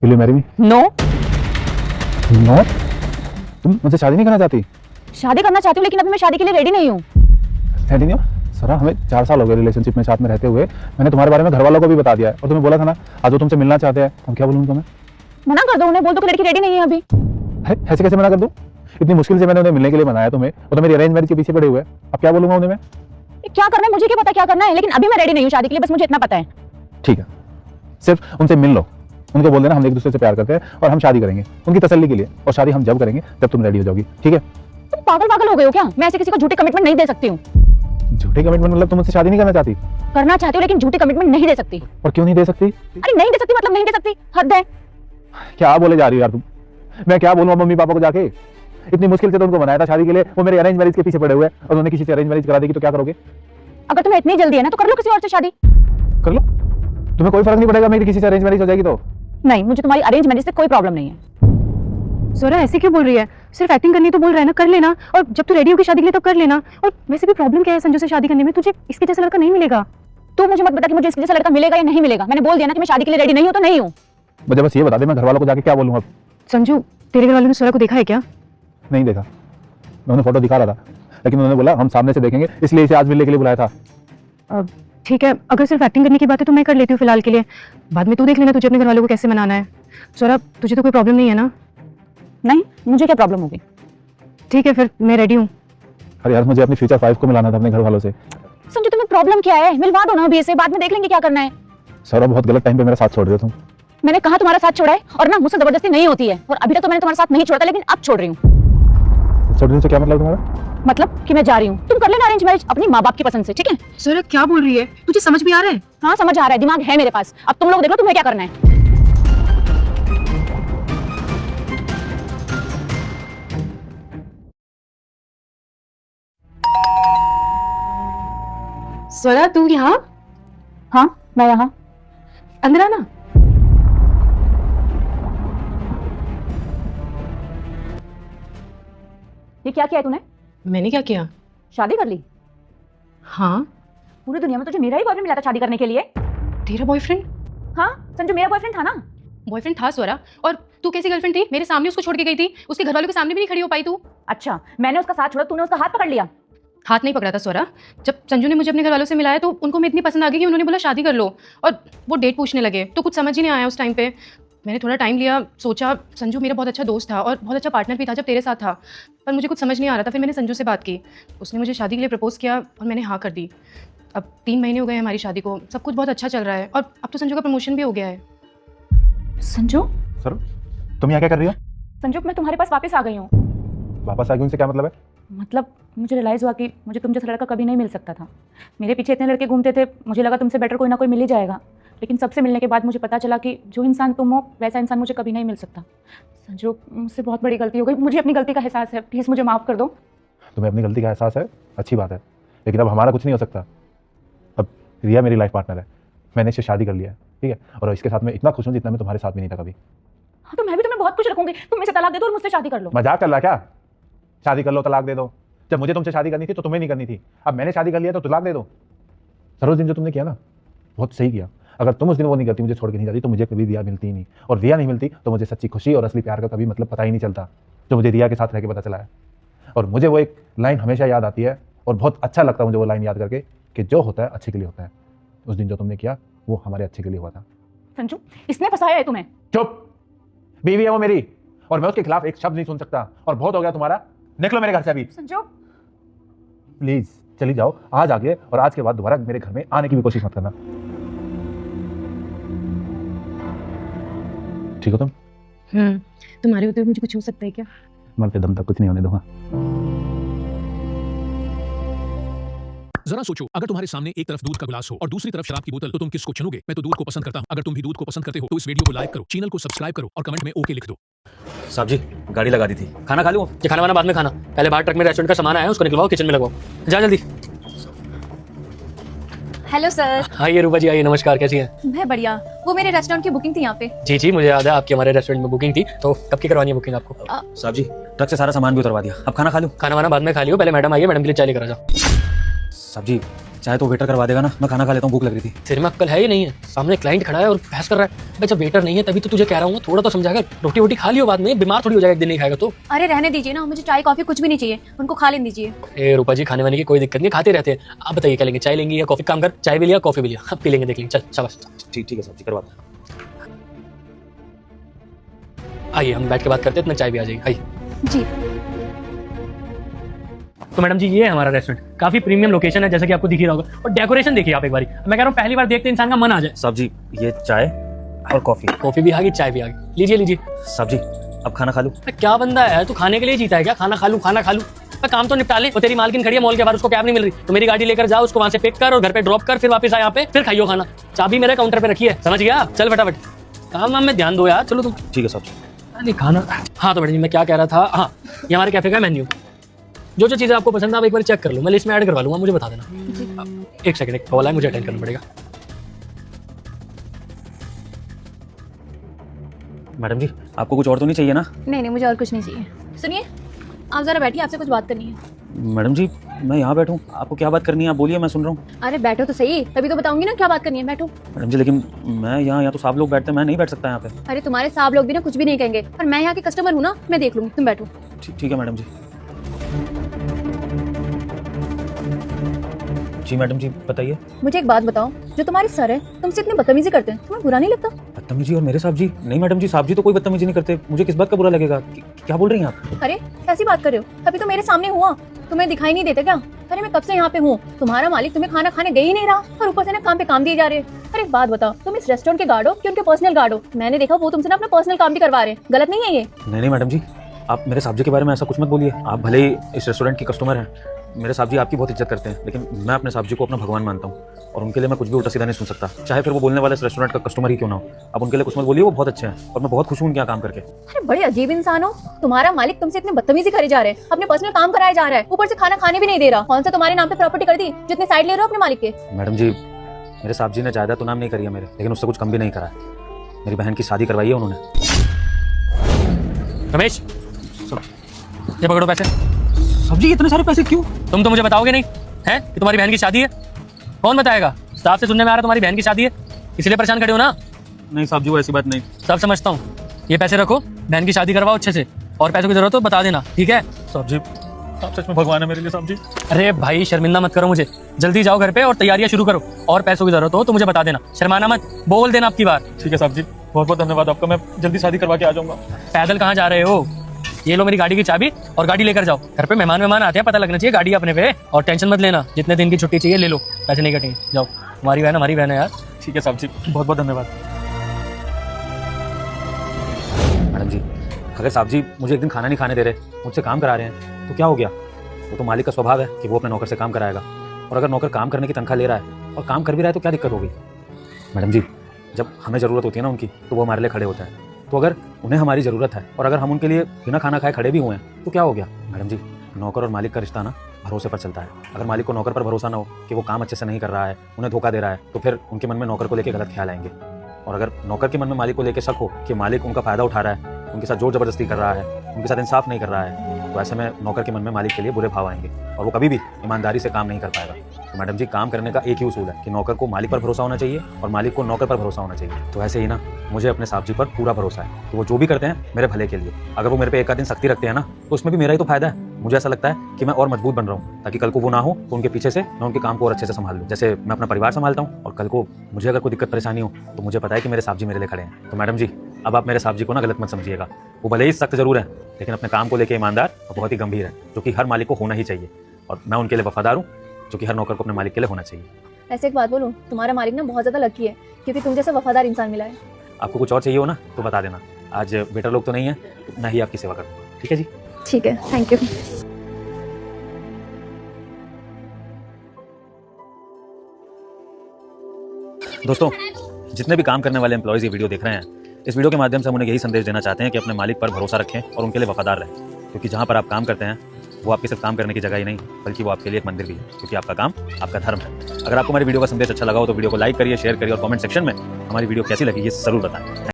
Will you marry me? No. No? तुम मुझसे शादी नहीं करना चाहती? शादी करना चाहती हूँ लेकिन अभी मैं शादी के लिए रेडी नहीं हूँ। रेडी नहीं हो? सरा, हमें 4 साल हो गए रिलेशनशिप में साथ में रहते हुए। मैंने तुम्हारे बारे में घर वालों को भी बता दिया है और तुम्हें बोला था ना आज वो तुमसे मिलना चाहते हैं। हम क्या बोलूँ तुम्हें? मना कर दो उन्हें, बोल दो कि लड़की रेडी नहीं है अभी। अरे ऐसे कैसे मना कर दूं? इतनी मुश्किल से मैंने उन्हें मिलने के लिए मनाया तुम्हें, और तो मेरी अरेंज मैरिज के पीछे पड़े हुए। अब क्या बोलूंगा उन्हें मैं? क्या करना है मुझे क्या पता क्या करना है, लेकिन अभी मैं रेडी नहीं हूँ शादी के लिए, बस मुझे इतना पता है। ठीक है, सिर्फ उनसे मिल लो, उनको बोल देना हम एक दूसरे से प्यार करते हैं और हम शादी करेंगे, उनकी तसल्ली के लिए। और शादी हम जब करेंगे जब तुम रेडी हो जाओगी, ठीक है? तुम पागल हो गए हो क्या? मैं ऐसे किसी को झूठी कमिटमेंट नहीं दे सकती हूँ। झूठी कमिटमेंट मतलब तुम मुझसे शादी नहीं करना चाहती? करना चाहती हूँ लेकिन झूठी कमिटमेंट नहीं दे सकती। और क्यों नहीं दे सकती? अरे नहीं दे सकती मतलब नहीं दे सकती, हद है। क्या बोले जा रही हो यार तुम? मैं क्या बोलूँ मम्मी पापा को जाके? इतनी मुश्किल से तो उनको बनाया था शादी के लिए, वो मेरे अरेंज मैरिज के पीछे पड़े हुए और उन्होंने किसी से अरेंज मैरिज करा देगी तो क्या करोगे? अगर तुम्हें इतनी जल्दी है ना तो कर लो किसी और से शादी। कर लो, तुम्हें कोई फर्क नहीं पड़ेगा मेरी किसी से अरेंज मैरिज हो जाएगी तो? नहीं, मुझे तुम्हारी अरेंज मैरिज से कोई प्रॉब्लम नहीं है। सोरा ऐसे क्यों बोल रही है? सिर्फ एक्टिंग करनी तो बोल रहा है ना, कर लेना। और जब तू रेडी होगी शादी के लिए तब कर लेना। और वैसे भी प्रॉब्लम क्या है संजू से शादी करने में? तुझे इसके जैसा लड़का नहीं मिलेगा। तू मुझे मत बता कि मुझे इसके जैसा लड़का मिलेगा या नहीं मिलेगा। मैंने बोल दिया ना कि मैं शादी के लिए रेडी नहीं हूँ तो नहीं हूँ। मुझे बस ये बता दे, मैं घर वालों को जाके क्या बोलूँ अब? संजू, तेरे घर वालों ने सोरा को देखा है क्या? नहीं देखा, मैं उन्हें फोटो दिखा रहा था लेकिन उन्होंने बोला हम सामने से देखेंगे, इसलिए इसे आज मिलने के लिए बुलाया था। ठीक है, अगर सिर्फ एक्टिंग करने की बात है तो मैं कर लेती हूँ फिलहाल के लिए। बाद में तू देख लेना तुझे अपने घर वालों को कैसे मनाना है। सोरा, तुझे तो कोई प्रॉब्लम नहीं है ना? नहीं, मुझे क्या प्रॉब्लम होगी? ठीक है, फिर मैं रेडी हूँ। अरे यार, मुझे अपनी फ्यूचर वाइफ को मिलाना था अपने घर वालों से। संजू तुम्हें प्रॉब्लम क्या है? मिलवा दो ना अभी इसे, बाद में देख लेंगे क्या करना है। सौरभ, बहुत गलत टाइम पे मेरा साथ छोड़ रहे हो तुम। मैंने कहा तुम्हारा साथ छोड़ा है और ना मुझसे जबरदस्ती नहीं होती है। और अभी तक तो मैंने तुम्हारा साथ नहीं छोड़ा था लेकिन अब छोड़ रही हूँ। छोड़ रही हो से क्या मतलब तुम्हारा? मतलब कि मैं जा रही हूँ। तुम कर लेना अरेंज मैरिज अपनी माँ बाप की पसंद से, ठीक है? सोरा क्या बोल रही है? तुझे समझ भी आ रहा है? हाँ समझ आ रहा है, दिमाग है मेरे पास। अब तुम लोग देख लो तुम्हें क्या करना है। सोरा तू यहाँ? हाँ मैं यहाँ। अंदर आना। ये क्या किया है तूने? मैंने क्या किया? शादी कर ली? हाँ। पूरी दुनिया में तुझे मेरा ही बॉयफ्रेंड मिला था शादी करने के लिए? तेरा बॉयफ्रेंड? हाँ संजू, मेरा बॉयफ्रेंड था ना। बॉयफ्रेंड था सोरा। और तू कैसी गर्लफ्रेंड थी? मेरे सामने उसको छोड़ के गई थी, उसके घर वालों के सामने भी नहीं खड़ी हो पाई तू। अच्छा, मैंने उसका साथ छोड़ा, तूने उसका हाथ पकड़ लिया? हाथ नहीं पकड़ा था सोरा। जब संजू ने मुझे अपने घर वालों से मिलाया तो उनको मैं इतनी पसंद आ गई कि उन्होंने बोला शादी कर लो। और वो डेट पूछने लगे तो कुछ समझ ही नहीं आया उस टाइम पे। मैंने थोड़ा टाइम लिया, सोचा संजू मेरा बहुत अच्छा दोस्त था और बहुत अच्छा पार्टनर भी था जब तेरे साथ था, पर मुझे कुछ समझ नहीं आ रहा था। फिर मैंने संजू से बात की, उसने मुझे शादी के लिए प्रपोज किया और मैंने हाँ कर दी। अब 3 महीने हो गए हमारी शादी को, सब कुछ बहुत अच्छा चल रहा है और अब तो संजू का प्रमोशन भी हो गया है। संजू? सर, तुम यहाँ क्या कर रही हो? संजू मैं तुम्हारे पास वापस आ गई हूँ। वापस आ गई, उनसे क्या मतलब है? मतलब मुझे रियलाइज़ हुआ कि मुझे तुम जैसा लड़का कभी नहीं मिल सकता था। मेरे पीछे इतने लड़के घूमते थे, मुझे लगा तुमसे बेटर कोई ना कोई मिल ही जाएगा। लेकिन सबसे मिलने के बाद मुझे पता चला कि जो इंसान तुम हो वैसा इंसान मुझे कभी नहीं मिल सकता। संजू मुझसे बहुत बड़ी गलती हो गई, मुझे अपनी गलती का एहसास है, प्लीज़ मुझे माफ़ कर दो। तुम्हें अपनी गलती का एहसास है, अच्छी बात है, लेकिन अब हमारा कुछ नहीं हो सकता। अब रिया मेरी लाइफ पार्टनर है, मैंने इससे शादी कर लिया है, ठीक है? और इसके साथ मैं इतना खुश हूँ जितना मैं तुम्हारे साथ भी नहीं था कभी। हाँ तो मैं भी तुम्हें बहुत खुश रखूंगी, तुम मुझसे तलाक दे दो और मुझसे शादी कर लो। मजाक कर रहा क्या? शादी कर लो, तलाक दे दो? जब मुझे तुमसे शादी करनी थी तो तुम्हें नहीं करनी थी, अब मैंने शादी कर लिया तो तलाक दे दो? सर, उस दिन जो तुमने किया ना, बहुत सही किया। अगर तुम उस दिन वो नहीं करती, मुझे छोड़ के नहीं जाती, तो मुझे कभी रिया मिलती ही नहीं। और रिया नहीं मिलती तो मुझे सच्ची खुशी और असली प्यार का कभी मतलब पता ही नहीं चलता, जो मुझे रिया के साथ रह के पता चला है। और मुझे वो एक लाइन हमेशा याद आती है और बहुत अच्छा लगता है मुझे वो लाइन याद करके कि जो होता है अच्छे के लिए होता है। उस दिन जो तुमने किया वो हमारे अच्छे के लिए हुआ था। संजू इसने फंसाया है तुम्हें। चुप, बीवी है वो मेरी और मैं उसके खिलाफ एक शब्द नहीं सुन सकता। और बहुत हो गया तुम्हारा, निकलो मेरे घर से अभी। संजू प्लीज चली जाओ आज आगे, और आज के बाद दोबारा मेरे घर में आने की भी कोशिश मत करना, ठीक हो तुम? तुम्हारे होते हुए मुझे कुछ हो सकता है क्या? मरते दम तक कुछ नहीं होने दूंगा। जरा सोचो, अगर तुम्हारे सामने एक तरफ दूध का गिलास हो और दूसरी तरफ शराब की बोतल, तो तुम किसको चुनोगे? मैं तो दूध को पसंद करता हूं। अगर तुम भी दूध को पसंद करते हो तो इस वीडियो को लाइक करो, चैनल को सब्सक्राइब करो और कमेंट में ओके लिख दो। साहब जी, गाड़ी लगा दी थी। खाना खा लूं? ये खाना वाना बाद में खाना, पहले बाहर ट्रक में रेस्टोरेंट का सामान आया है उसको निकलवाओ, किचन में लगवाओ, जा जल्दी। Hello sir. आइए रूपा जी, आइए, नमस्कार, कैसी हैं? मैं बढ़िया। वो मेरे रेस्टोरेंट की बुकिंग थी यहाँ पे। जी जी, मुझे याद है आपकी हमारे रेस्टोरेंट में बुकिंग थी। तो कब की करवानी है बुकिंग आपको? साहब जी, ट्रक से सारा सामान भी उतरवा दिया, अब खाना खा लूं? खाना वाना बाद में खा लियो, पहले मैडम आइए, मैडम के लिए चाय लेकर आ जाओ। साहब जी, चाहे तो वेटर करवा देगा ना, मैं खाना खा लेता हूँ, भूख लग रही थी। तेरे में अक्ल है ही नहीं है, सामने क्लाइंट खड़ा है और बहस कर रहा है। भाई जब वेटर नहीं है तभी तो तुझे कह रहा हूँ, थोड़ा तो समझा कर, रोटी वोटी खा लियो, बाद में बीमार थोड़ी हो जाएगा एक दिन नहीं खाएगा तो। अरे रहने दीजिए ना, मुझे चाय कॉफी कुछ भी नहीं चाहिए, उनको खा लेने दीजिए। ए रूपा जी, खाने वाने की कोई दिक्कत नहीं, खाते रहते हैं। आप बताइए क्या लेंगे, चाय लेंगे या कॉफी? काम कर, चाय भी लिया कॉफी भी लिया, अब पी लेंगे, देख लेंगे। चल शाबाश। ठीक है साहब जी, करवा दो। आइए हम बैठ के बात करते हैं, इतना चाय भी आ जाएगी। आइए। जी तो मैडम जी ये है हमारा रेस्टोरेंट, काफी प्रीमियम लोकेशन है जैसा कि आपको दिख ही रहा होगा, और डेकोरेशन देखिए आप एक बारी, मैं कह रहा हूँ पहली बार देखते इंसान का मन आ जाए। साहब जी ये चाय और कॉफी। कॉफी भी आ गई, चाय भी आ गई, लीजिए लीजिए। साहब जी अब खाना खा लूँ? क्या बंदा है तू, खाने के लिए जीता है क्या? खाना खा लूं खाना खा लूं, काम तो निपटा ले। वो तेरी मालकिन खड़ी है मॉल के बाहर, उसको कैब नहीं मिल रही, तो मेरी गाड़ी लेकर जा, उसको वहां से पिक कर और घर पे ड्रॉप कर, फिर वापस आ यहाँ पे, फिर खाइयो खाना। चाबी मेरे काउंटर पे रखी है, समझ गया? चल फटाफट, काम वाम में ध्यान दो यार। चलो तुम। ठीक है साहब जी। नहीं खाना। हाँ तो मैडम जी मैं क्या कह रहा था, हाँ ये हमारे कैफे का मेन्यू, जो जो चीज़ें आपको पसंद है आप एक बार चेक कर लो, मैं लिस्ट में ऐड करवा लूंगा, मुझे बता देना। एक सेकंड, एक कॉल है, मुझे अटेंड करना पड़ेगा। मैडम जी आपको कुछ और तो नहीं चाहिए ना? नहीं नहीं, मुझे और कुछ नहीं चाहिए। सुनिए, आप जरा बैठिए, आपसे कुछ बात करनी है। मैडम जी मैं यहाँ बैठूँ, आपको क्या बात करनी है? आप बोलिए, मैं सुन रहा हूँ। अरे बैठो तो सही, तभी तो बताऊंगी ना क्या बात करनी है। बैठो। मैडम जी लेकिन मैं यहाँ तो सब लोग बैठते हैं, मैं नहीं बैठ सकता यहाँ पे। अरे तुम्हारे साहब लोग भी ना कुछ भी नहीं कहेंगे, पर मैं यहाँ के कस्टमर हूँ ना, मैं देख लूंगी, तुम बैठो। ठीक है मैडम जी। जी मैडम जी बताइए। मुझे एक बात बताओ, जो तुम्हारे सर है तुमसे इतनी बदतमीजी करते हैं, तुम्हें बुरा नहीं लगता? बदतमीजी और मेरे साहब जी? नहीं मैडम जी, साहब जी तो कोई बदतमीजी नहीं करते, मुझे किस बात का बुरा लगेगा? क्या बोल रही हैं आप? अरे कैसी बात कर रहे हो, अभी तो मेरे सामने हुआ, तुम्हें दिखाई नहीं देता क्या? अरे मैं कब से यहाँ पे हूँ, तुम्हारा मालिक तुम्हें खाना खाने गए ही नहीं रहा, और ऊपर से ना काम पे काम दिए जा रहे हैं। अरे एक बात बताओ, तुम इस रेस्टोरेंट के गार्ड हो कि उनके पर्सनल गार्ड हो? मैंने देखा वो तुमसे ना अपना पर्सनल काम भी करवा रहे हैं, गलत नहीं है ये? नहीं मैडम जी, आप मेरे साहब जी के बारे में ऐसा कुछ मत बोलिए। आप भले ही इस रेस्टोरेंट की कस्टमर हैं, मेरे साहब जी आपकी बहुत इज्जत करते हैं, लेकिन मैं अपने साहब जी को अपना भगवान मानता हूँ, और उनके लिए मैं कुछ भी उल्टा सीधा नहीं सुन सकता, चाहे फिर वो बोलने वाले इस रेस्टोरेंट का कस्टमर ही क्यों ना हो। आप उनके लिए कुछ मत बोलिए, वो बहुत अच्छे हैं और मैं बहुत खुश हूँ उनके यहाँ काम करके। अरे बड़े अजीब इंसान हो, तुम्हारा मालिक तुमसे इतनी बदतमीजी करे जा रहे हैं, अपने पर्सनल काम कराए जा रहा है, ऊपर से खाना खाने भी नहीं दे रहा। कौन सा तुम्हारे नाम पे प्रॉपर्टी कर दी जितने साइड ले रहे हो अपने मालिक के? मैडम जी मेरे साहब जी ने जायदाद तो नाम नहीं करी है मेरे, लेकिन उससे कुछ कम भी नहीं करा है। मेरी बहन की शादी करवाई है उन्होंने। रमेश ये पकड़ो पैसे। साहब जी इतने सारे पैसे क्यों? तुम तो मुझे बताओगे नहीं है कि तुम्हारी बहन की शादी है? कौन बताएगा? स्टाफ से सुनने में आ रहा है तुम्हारी बहन की शादी है, इसलिए परेशान खड़े हो ना? नहीं साहब जी वो ऐसी बात नहीं। सब समझता हूँ, ये पैसे रखो, बहन की शादी करवाओ अच्छे से, और पैसों की जरूरत हो बता देना, ठीक है? साहब जी आप सच में भगवान है मेरे लिए साहब जी। अरे भाई शर्मिंदा मत करो मुझे, जल्दी जाओ घर पे और तैयारियां शुरू करो, और पैसों की जरूरत हो तो मुझे बता देना, शर्माना मत, बोल देना आपकी बार। ठीक है साहब जी, बहुत बहुत धन्यवाद आपका, मैं जल्दी शादी करवा के आ जाऊँगा। पैदल कहाँ जा रहे हो? ये लो मेरी गाड़ी की चाबी और गाड़ी लेकर जाओ, घर पे मेहमान आते हैं, पता लगना चाहिए गाड़ी अपने पे। और टेंशन मत लेना, जितने दिन की छुट्टी चाहिए ले लो, पैसे नहीं कटेंगे, जाओ। हमारी बहन हमारी बहन है यार। ठीक है साहब जी, बहुत बहुत धन्यवाद। मैडम जी अगर साहब जी मुझे एक दिन खाना नहीं खाने दे रहे, मुझसे काम करा रहे हैं, तो क्या हो गया? वो तो मालिक का स्वभाव है कि वो अपने नौकर से काम कराएगा, और अगर नौकर काम करने की तनख्वाह ले रहा है और काम कर भी रहा है तो क्या दिक्कत हो गई? मैडम जी जब हमें ज़रूरत होती है ना उनकी, तो वो हमारे लिए खड़े होता है, तो अगर उन्हें हमारी ज़रूरत है और अगर हम उनके लिए बिना खाना खाए खड़े भी हुए हैं तो क्या हो गया? मैडम जी नौकर और मालिक का रिश्ता ना भरोसे पर चलता है। अगर मालिक को नौकर पर भरोसा ना हो कि वो काम अच्छे से नहीं कर रहा है, उन्हें धोखा दे रहा है, तो फिर उनके मन में नौकर को लेकर गलत ख्याल आएंगे। और अगर नौकर के मन में मालिक को लेकर शक हो कि मालिक उनका फ़ायदा उठा रहा है, उनके साथ जोर जबरदस्ती कर रहा है, उनके साथ इंसाफ नहीं कर रहा है, तो ऐसे में नौकर के मन में मालिक के लिए बुरे भाव आएंगे और वो कभी भी ईमानदारी से काम नहीं कर पाएगा। तो मैडम जी काम करने का एक ही उसूल है कि नौकर को मालिक पर भरोसा होना चाहिए और मालिक को नौकर पर भरोसा होना चाहिए। तो ऐसे ही ना मुझे अपने साहब जी पर पूरा भरोसा है कि वो जो भी करते हैं मेरे भले के लिए। अगर वो मेरे पे एक आध दिन सख्ती रखते हैं ना, तो उसमें भी मेरा ही तो फायदा है। मुझे ऐसा लगता है कि मैं और मजबूत बन रहा हूँ, ताकि कल को वो ना हो तो उनके पीछे से मैं उनके काम को और अच्छे से संभाल लूँ। जैसे मैं अपना परिवार संभालता हूँ, और कल को मुझे अगर कोई दिक्कत परेशानी हो तो मुझे पता है कि मेरे साहब जी मेरे लिए खड़े हैं। तो मैडम जी अब आप मेरे साहब जी को ना गलत मत समझिएगा, वो भले ही सख्त जरूर है लेकिन अपने काम को लेकर ईमानदार और बहुत ही गंभीर है, जो कि हर मालिक को होना ही चाहिए। और मैं उनके लिए वफादार हूँ, जो कि हर नौकर को अपने मालिक के लिए होना चाहिए। ऐसे एक बात बोलूं, तुम्हारा मालिक ना बहुत ज्यादा लकी है, क्योंकि तुम जैसा वफादार इंसान मिला है। आपको कुछ और चाहिए हो ना तो बता देना, आज बेटर लोग तो नहीं है, मैं ही आपकी सेवा करूँगा। ठीक है जी? ठीक है, थैंक यू। दोस्तों जितने भी काम करने वाले एम्प्लॉयज़ ये वीडियो देख रहे हैं, इस वीडियो के माध्यम से हम उन्हें यही संदेश देना चाहते हैं कि अपने मालिक पर भरोसा रखें और उनके लिए वफादार रहें, क्योंकि जहाँ पर आप काम करते हैं वो आपके सिर्फ काम करने की जगह ही नहीं, बल्कि वो आपके लिए एक मंदिर भी है, क्योंकि आपका काम आपका धर्म है। अगर आपको हमारी वीडियो का संदेश अच्छा लगा हो तो वीडियो को लाइक करिए, शेयर करिए और कमेंट सेक्शन में हमारी वीडियो कैसी लगी ये जरूर बताएं।